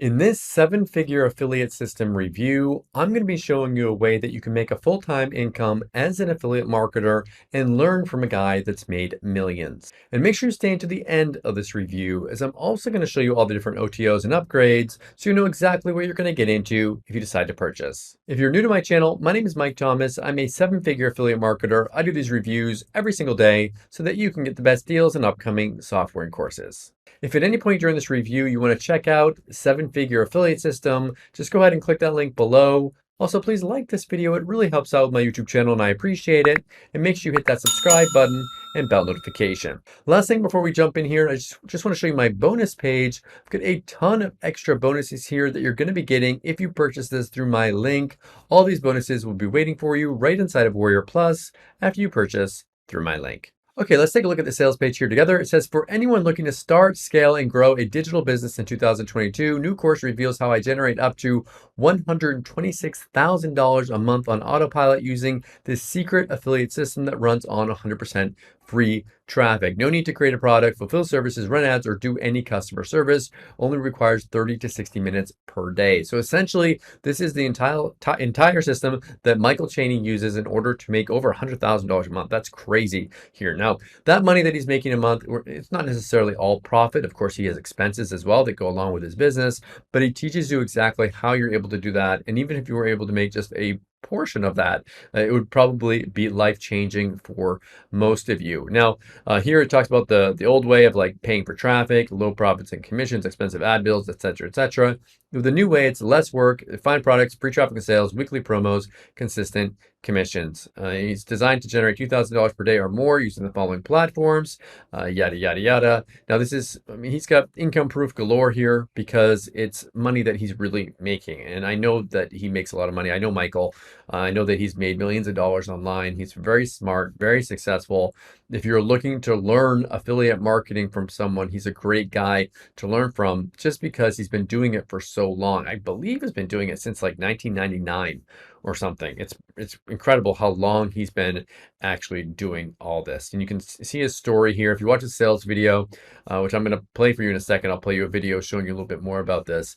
In this seven-figure affiliate system review, I'm going to be showing you a way that you can make a full-time income as an affiliate marketer and learn from a guy that's made millions. And make sure you stay to the end of this review, as I'm also going to show you all the different OTOs and upgrades so you know exactly what you're going to get into if you decide to purchase. If you're new to my channel, my name is Mike Thomas. I'm a seven-figure affiliate marketer. I do these reviews every single day so that you can get the best deals on upcoming software and courses. If at any point during this review you want to check out seven-figure affiliate system, just go ahead and click that link below. Also, please like this video. It really helps out with my YouTube channel and I appreciate it. And make sure you hit that subscribe button and bell notification. Last thing before we jump in here, I just want to show you my bonus page. I've got a ton of extra bonuses here that you're going to be getting if you purchase this through my link. All these bonuses will be waiting for you right inside of Warrior Plus after you purchase through my link. Okay, let's take a look at the sales page here together. It says, for anyone looking to start, scale, and grow a digital business in 2022, new course reveals how I generate up to $126,000 a month on autopilot using this secret affiliate system that runs on 100% free traffic. No need to create a product, fulfill services, run ads, or do any customer service. Only requires 30 to 60 minutes per day. So essentially, this is the entire system that Michael Chaney uses in order to make over $100,000 a month. That's crazy here. Now, that money that he's making a month, it's not necessarily all profit. Of course, he has expenses as well that go along with his business, but he teaches you exactly how you're able to do that. And even if you were able to make just a portion of that, it would probably be life-changing for most of you. Now, here it talks about the old way of like paying for traffic, low profits and commissions, expensive ad bills, etc., etc. With the new way, it's less work, find products, free traffic and sales, weekly promos, consistent commissions. He's designed to generate $2,000 per day or more using the following platforms, yada, yada, yada. Now this is, I mean, he's got income proof galore here because it's money that he's really making. And I know that he makes a lot of money. I know Michael. I know that he's made millions of dollars online. He's very smart, very successful. If you're looking to learn affiliate marketing from someone, he's a great guy to learn from just because he's been doing it for so long. I believe he's been doing it since like 1999 or something. It's incredible how long he's been actually doing all this. And you can see his story here. If you watch a sales video, which I'm going to play for you in a second, I'll play you a video showing you a little bit more about this.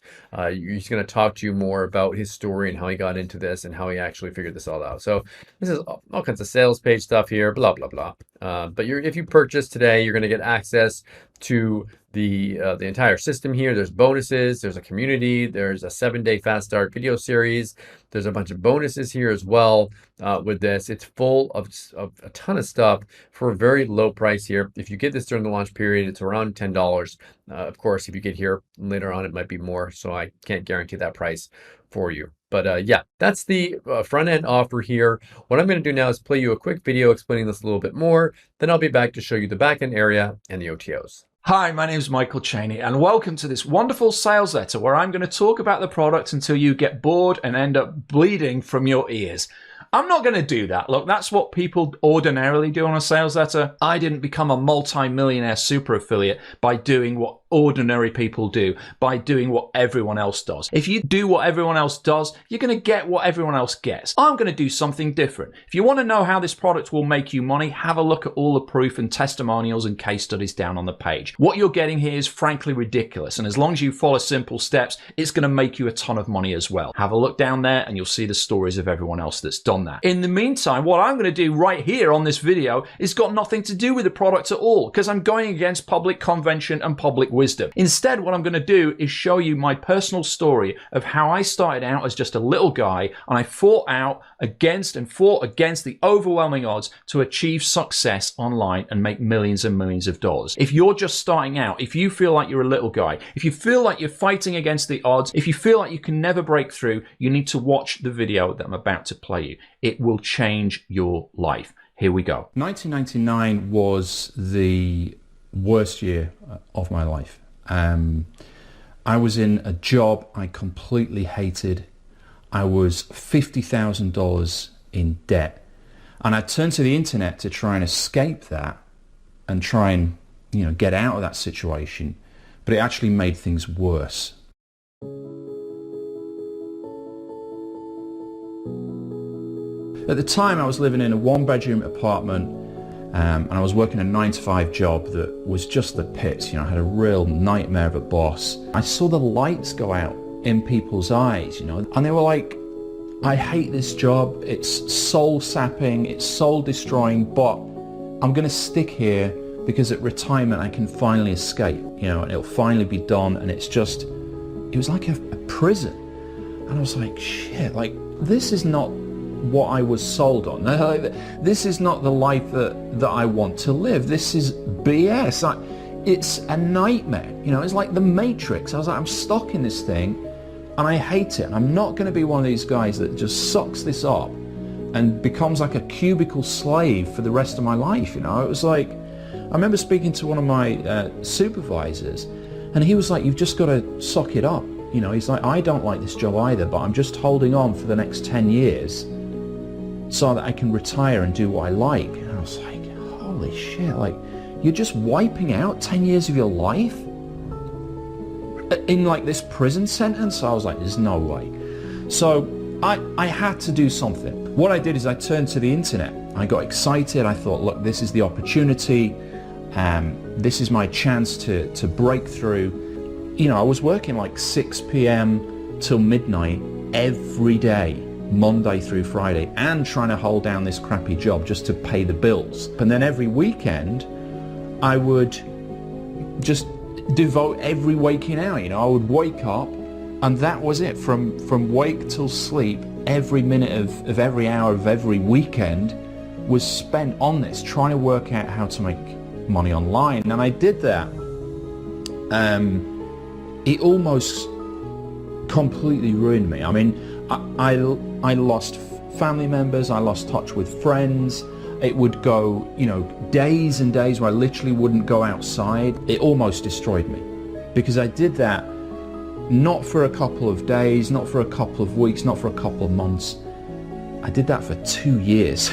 He's going to talk to you more about his story and how he got into this and how he actually figured this all out. So this is all kinds of sales page stuff here, blah, blah, blah. But if you purchase today, you're going to get access to the entire system here. There's bonuses, there's a community, there's a 7-day fast start video series. There's a bunch of bonuses here as well with this. It's full of a ton of stuff for a very low price here. If you get this during the launch period, it's around $10. Of course, if you get here later on, it might be more. So I can't guarantee that price for you. But yeah, that's the front end offer here. What I'm going to do now is play you a quick video explaining this a little bit more. Then I'll be back to show you the backend area and the OTOs. Hi, my name is Michael Chaney and welcome to this wonderful sales letter where I'm going to talk about the product until you get bored and end up bleeding from your ears. I'm not going to do that. Look, that's what people ordinarily do on a sales letter. I didn't become a multi-millionaire super affiliate by doing what ordinary people do, by doing what everyone else does. If you do what everyone else does, you're going to get what everyone else gets. I'm going to do something different. If you want to know how this product will make you money, have a look at all the proof and testimonials and case studies down on the page. What you're getting here is frankly ridiculous, and as long as you follow simple steps, it's going to make you a ton of money as well. Have a look down there and you'll see the stories of everyone else that's done that. In the meantime, what I'm going to do right here on this video is got nothing to do with the product at all, because I'm going against public convention and public wisdom. Instead, what I'm going to do is show you my personal story of how I started out as just a little guy and I fought against the overwhelming odds to achieve success online and make millions and millions of dollars. If you're just starting out, if you feel like you're a little guy, if you feel like you're fighting against the odds, if you feel like you can never break through, you need to watch the video that I'm about to play you. It will change your life. Here we go. 1999 was the worst year of my life. I was in a job I completely hated. I was $50,000 in debt. And I turned to the internet to try and escape that and try and, get out of that situation. But it actually made things worse. At the time, I was living in a one-bedroom apartment And I was working a 9-to-5 job that was just the pits. I had a real nightmare of a boss. I saw the lights go out in people's eyes, and they were like, I hate this job. It's soul sapping, it's soul destroying, but I'm going to stick here because at retirement I can finally escape, and it'll finally be done. And it was like a prison. And I was like, shit, like this is not what I was sold on. This is not the life that I want to live. This is BS. It's a nightmare. It's like the Matrix. I was like, I'm stuck in this thing and I hate it. And I'm not going to be one of these guys that just sucks this up and becomes like a cubicle slave for the rest of my life. It was like, I remember speaking to one of my supervisors, and he was like, you've just got to suck it up. He's like, I don't like this job either, but I'm just holding on for the next 10 years so that I can retire and do what I like. And I was like, holy shit, like you're just wiping out 10 years of your life in like this prison sentence? I was like, there's no way. So I had to do something. What I did is I turned to the internet. I got excited. I thought, look, this is the opportunity. This is my chance to break through. I was working like 6 p.m. till midnight every day, Monday through Friday, and trying to hold down this crappy job just to pay the bills. And then every weekend, I would just devote every waking hour. I would wake up, and that was it. From wake till sleep, every minute of every hour of every weekend was spent on this, trying to work out how to make money online. And I did that. It almost completely ruined me. I mean, I lost family members, I lost touch with friends. It would go, days and days where I literally wouldn't go outside. It almost destroyed me because I did that not for a couple of days, not for a couple of weeks, not for a couple of months. I did that for 2 years.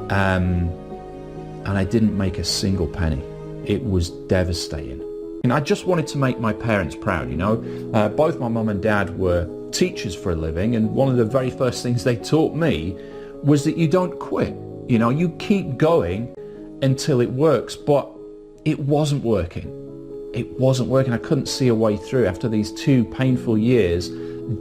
And I didn't make a single penny. It was devastating. And I just wanted to make my parents proud, Both my mum and dad were teachers for a living, and one of the very first things they taught me was that you don't quit. You keep going until it works, but it wasn't working. It wasn't working. I couldn't see a way through after these 2 painful years,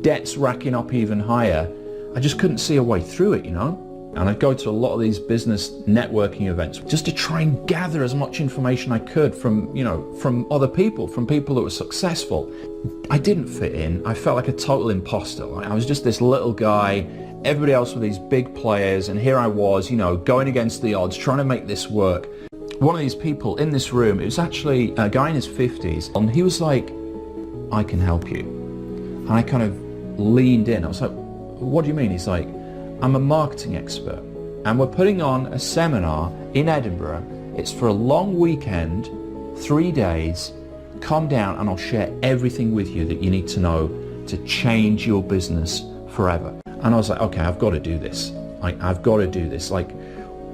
debts racking up even higher. I just couldn't see a way through it, And I'd go to a lot of these business networking events just to try and gather as much information I could from other people, from people that were successful. I didn't fit in. I felt like a total imposter. I was just this little guy. Everybody else were these big players, and here I was, going against the odds, trying to make this work. One of these people in this room, it was actually a guy in his 50s, and he was like, I can help you. And I kind of leaned in. I was like, what do you mean? He's like, I'm a marketing expert, and we're putting on a seminar in Edinburgh. It's for a long weekend, 3 days. Come down and I'll share everything with you that you need to know to change your business forever. And I was like, okay, I've got to do this. I've got to do this. Like,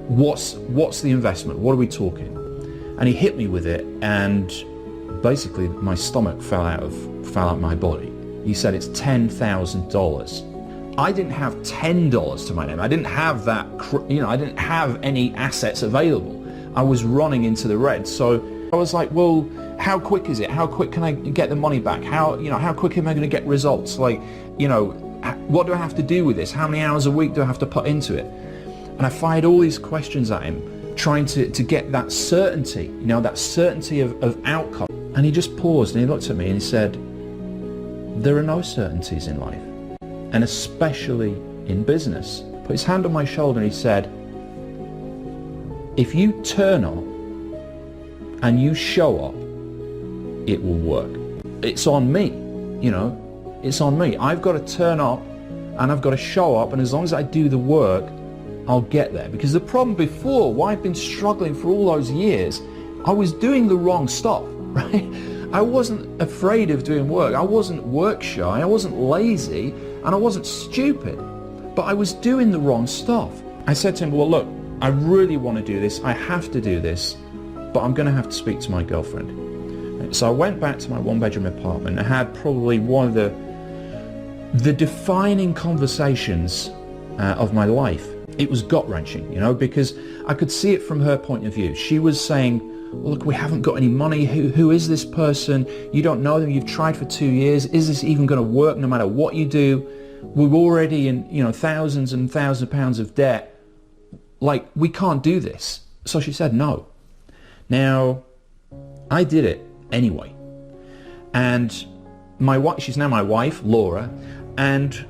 what's the investment? What are we talking? And he hit me with it, and basically my stomach fell out my body. He said it's $10,000. I didn't have $10 to my name. I didn't have that, I didn't have any assets available. I was running into the red. So I was like, well, how quick is it? How quick can I get the money back? How quick am I going to get results? Like, what do I have to do with this? How many hours a week do I have to put into it? And I fired all these questions at him, trying to get that certainty, that certainty of outcome. And he just paused and he looked at me and he said, there are no certainties in life, and especially in business. Put his hand on my shoulder and he said, if you turn up and you show up, it will work. It's on me, it's on me. I've got to turn up and I've got to show up, and as long as I do the work, I'll get there. Because the problem before, why I've been struggling for all those years, I was doing the wrong stuff, right? I wasn't afraid of doing work. I wasn't work shy. I wasn't lazy, and I wasn't stupid, but I was doing the wrong stuff. I said to him, well, look, I really want to do this. I have to do this, but I'm going to have to speak to my girlfriend. So I went back to my 1-bedroom apartment and had probably one of the defining conversations of my life. it was gut-wrenching, you know, because I could see it from her point of view. She was saying, look, we haven't got any money. Who is this person? You don't know them. You've tried for 2 years. Is this even going to work no matter what you do? We're already in, you know, thousands and thousands of pounds of debt. Like, we can't do this. So she said no. Now, I did it anyway. And my wife, she's now my wife, Laura, and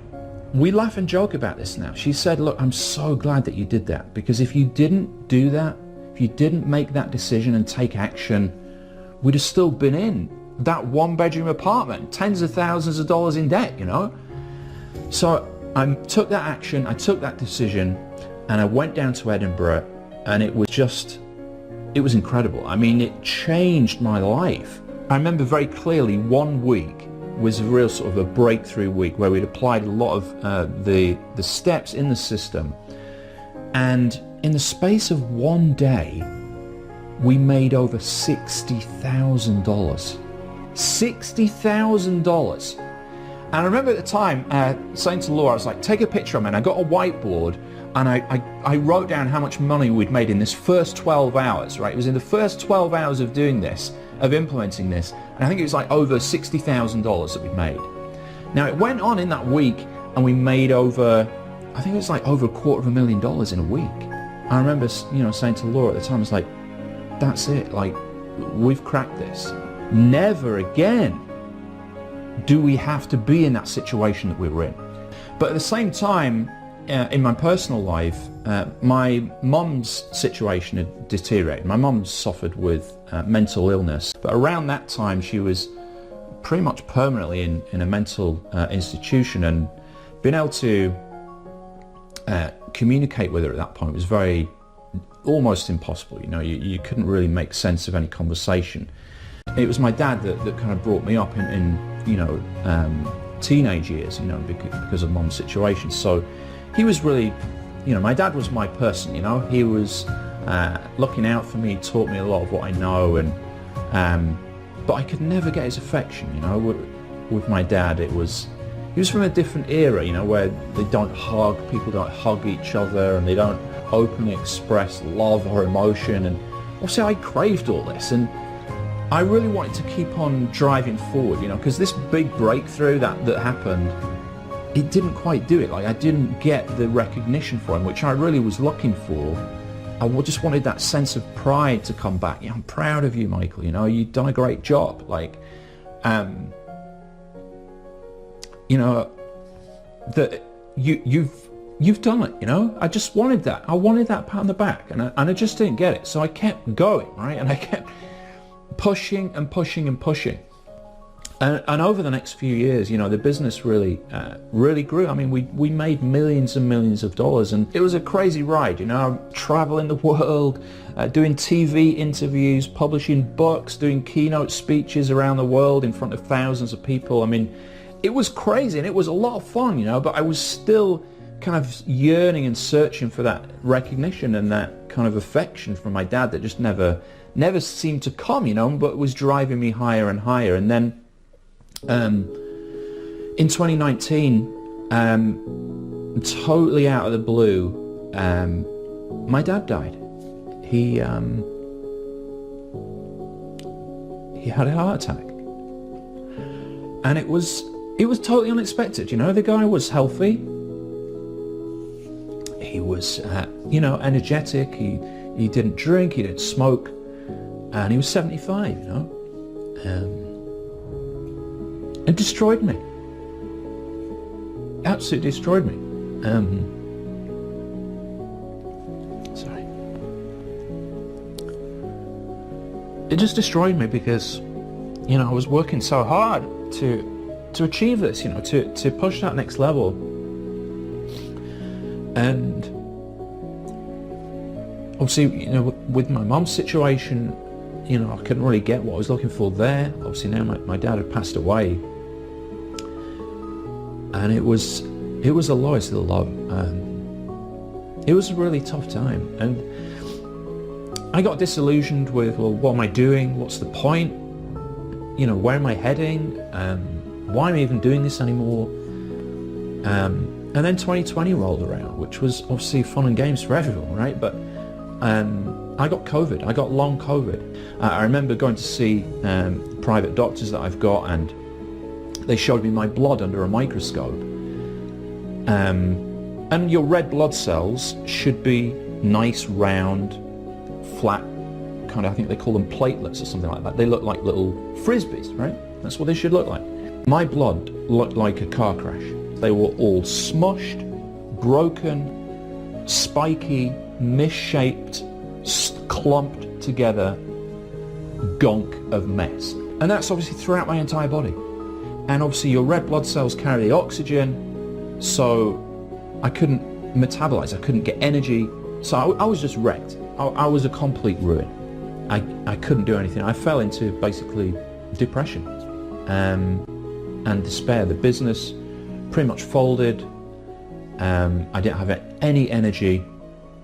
we laugh and joke about this now. She said, look, I'm so glad that you did that, because if you didn't do that, if you didn't make that decision and take action, we'd have still been in that one-bedroom apartment, tens of thousands of dollars in debt, you know? So I took that action, I took that decision, and I went down to Edinburgh, and it was incredible. I mean, it changed my life. I remember very clearly 1 week was a real sort of a breakthrough week where we'd applied a lot of the steps in the system, and in the space of 1 day we made over $60,000. $60,000. And I remember at the time saying to Laura, I was like, take a picture of me. And I got a whiteboard and I wrote down how much money we'd made in this first 12 hours, right? It was in the first 12 hours of doing this, of implementing this, and I think it was like over $60,000 that we'd made. Now, it went on in that week, and we made over, I think it was like over $250,000 in a week. I remember, you know, saying to Laura at the time, I was like, that's it, like, we've cracked this. Never again do we have to be in that situation that we were in. But at the same time, in my personal life, my mum's situation had deteriorated. My mum suffered with mental illness, but around that time she was pretty much permanently in a mental institution, and being able to communicate with her at that point was almost impossible. You know, you couldn't really make sense of any conversation. It was my dad that kind of brought me up in you know, teenage years, you know, because of mum's situation. So he was really, you know, my dad was my person, you know. He was looking out for me, he taught me a lot of what I know, and but I could never get his affection, you know. With my dad, he was from a different era, you know, where they don't hug, people don't hug each other, and they don't openly express love or emotion. And obviously I craved all this, and I really wanted to keep on driving forward, you know, because this big breakthrough that happened, it didn't quite do it. Like, I didn't get the recognition for him, which I really was looking for. I just wanted that sense of pride to come back. Yeah, I'm proud of you, Michael. You know, you've done a great job. Like, you know, that you've done it. You know, I just wanted that. I wanted that pat on the back, and I just didn't get it. So I kept going, right, and I kept pushing and pushing and pushing. And over the next few years, you know, the business really grew. I mean, we made millions and millions of dollars, and it was a crazy ride, you know, traveling the world, doing TV interviews, publishing books, doing keynote speeches around the world in front of thousands of people. I mean, it was crazy, and it was a lot of fun, you know, but I was still kind of yearning and searching for that recognition and that kind of affection from my dad that just never seemed to come, you know, but was driving me higher and higher. And then in 2019, totally out of the blue, my dad died. He had a heart attack, and it was totally unexpected. You know, the guy was healthy. He was, you know, energetic. He didn't drink. He didn't smoke, and he was 75. You know. It destroyed me. Absolutely destroyed me. Sorry. It just destroyed me because, you know, I was working so hard to achieve this, you know, to push that next level. And obviously, you know, with my mum's situation, you know, I couldn't really get what I was looking for there. Obviously now my dad had passed away. And it was the lowest of the low. It was a really tough time, and I got disillusioned with, well, what am I doing? What's the point? You know, where am I heading? Why am I even doing this anymore? And And then 2020 rolled around, which was obviously fun and games for everyone, right? But I got COVID. I got long COVID. I remember going to see private doctors that I've got, and they showed me my blood under a microscope. And your red blood cells should be nice, round, flat, kind of, I think they call them platelets or something like that. They look like little frisbees, right? That's what they should look like. My blood looked like a car crash. They were all smushed, broken, spiky, misshaped, clumped together gunk of mess. And that's obviously throughout my entire body. And obviously your red blood cells carry the oxygen, so I couldn't metabolize, I couldn't get energy. So I was just wrecked. I was a complete ruin. I couldn't do anything. I fell into basically depression and despair. The business pretty much folded. I didn't have any energy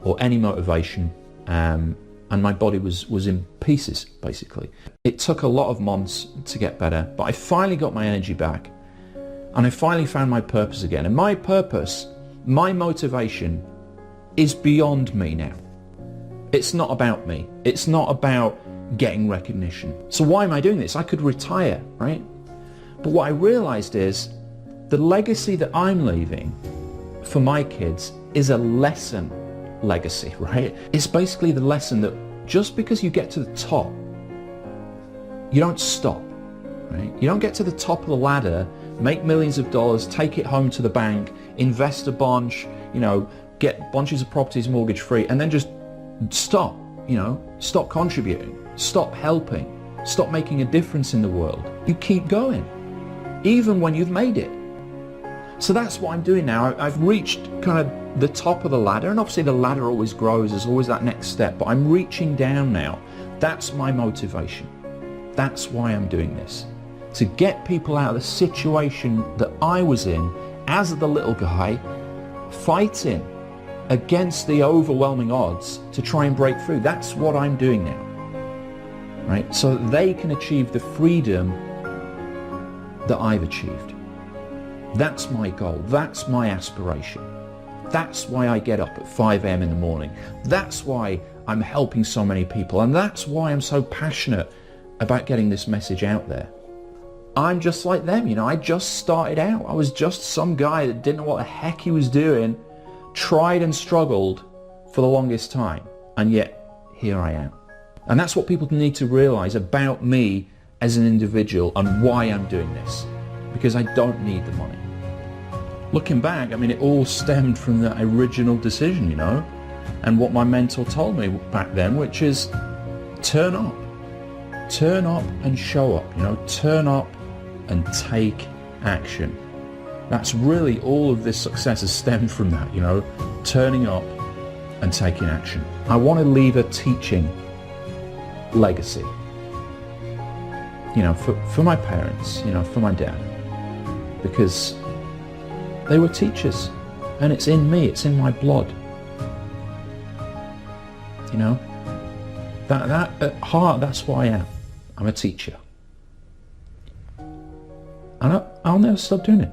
or any motivation, and my body was in pieces, basically. It took a lot of months to get better, but I finally got my energy back, and I finally found my purpose again. And my purpose, my motivation, is beyond me now. It's not about me. It's not about getting recognition. So why am I doing this? I could retire, right? But what I realized is the legacy that I'm leaving for my kids is a lesson legacy, right? It's basically the lesson that just because you get to the top, you don't stop, right? You don't get to the top of the ladder, make millions of dollars, take it home to the bank, invest a bunch, get bunches of properties mortgage free, and then just stop, stop contributing, stop helping, stop making a difference in the world. You keep going, even when you've made it. So that's what I'm doing now. I've reached kind of the top of the ladder, and obviously the ladder always grows, there's always that next step, but I'm reaching down now. That's my motivation. That's why I'm doing this. To get people out of the situation that I was in as the little guy, fighting against the overwhelming odds to try and break through. That's what I'm doing now, right? So that they can achieve the freedom that I've achieved. That's my goal. That's my aspiration. That's why I get up at 5 a.m. in the morning. That's why I'm helping so many people. And that's why I'm so passionate about getting this message out there. I'm just like them, I just started out. I was just some guy that didn't know what the heck he was doing, tried and struggled for the longest time, and yet here I am. And that's what people need to realize about me as an individual and why I'm doing this, because I don't need the money. Looking back, it all stemmed from that original decision, and what my mentor told me back then, which is turn up and show up, turn up and take action. That's really all of this success has stemmed from that, turning up and taking action. I want to leave a teaching legacy, for my parents, for my dad, because they were teachers, and it's in me, it's in my blood. That at heart, that's what I am. I'm a teacher. And I'll never stop doing it.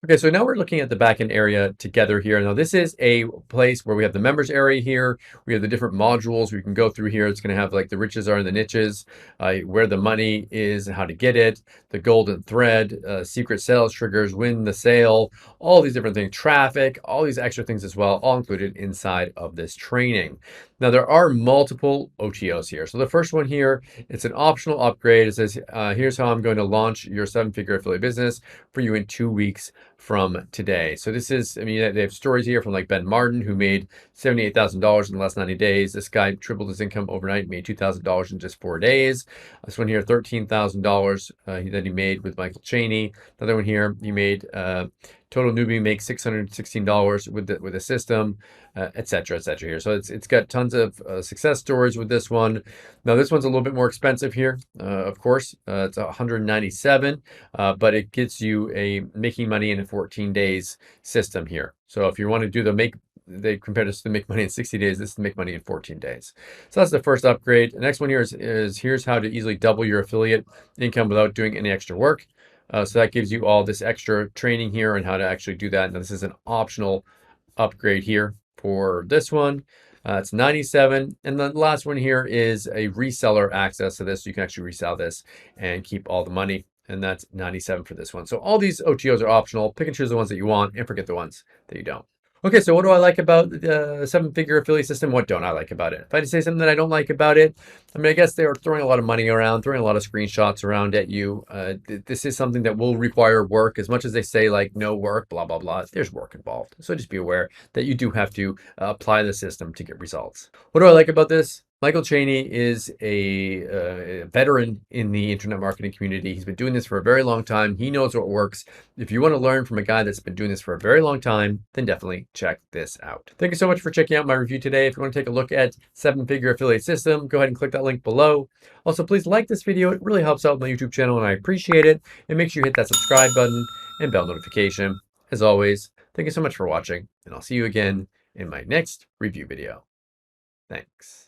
Okay, so now we're looking at the backend area together here. Now this is a place where we have the members area here. We have the different modules we can go through here. It's going to have like the riches are in the niches, where the money is and how to get it, the golden thread, secret sales triggers, win the sale, all these different things, traffic, all these extra things as well, all included inside of this training. Now there are multiple OTOs here. So the first one here, it's an optional upgrade. It says, here's how I'm going to launch your 7-figure affiliate business for you in 2 weeks from today. So this is, they have stories here from like Ben Martin, who made $78,000 in the last 90 days. This guy tripled his income overnight, made $2,000 in just 4 days. This one here, $13,000 that he made with Michael Chaney. Another one here, he made total newbie makes $616 with the system, et cetera here. So it's got tons of success stories with this one. Now this one's a little bit more expensive here, of course. It's $197, but it gets you a making money in 14 days system here. So if you want to do they compare this to make money in 60 days. This is to make money in 14 days. So that's the first upgrade. The next one here is here's how to easily double your affiliate income without doing any extra work. So that gives you all this extra training here on how to actually do that. Now, this is an optional upgrade here for this one. It's 97. And the last one here is a reseller access to this. So you can actually resell this and keep all the money. And that's 97 for this one. So all these OTOs are optional. Pick and choose the ones that you want and forget the ones that you don't. Okay, so what do I like about the seven-figure affiliate system? What don't I like about it? If I had to say something that I don't like about it, I mean, I guess they are throwing a lot of money around, throwing a lot of screenshots around at you. This is something that will require work. As much as they say like no work, blah, blah, blah, there's work involved. So just be aware that you do have to apply the system to get results. What do I like about this? Michael Chaney is a veteran in the internet marketing community. He's been doing this for a very long time. He knows what works. If you want to learn from a guy that's been doing this for a very long time, then definitely check this out. Thank you so much for checking out my review today. If you want to take a look at seven-figure affiliate system, go ahead and click that link below. Also, please like this video. It really helps out my YouTube channel and I appreciate it. And make sure you hit that subscribe button and bell notification. As always, thank you so much for watching and I'll see you again in my next review video. Thanks.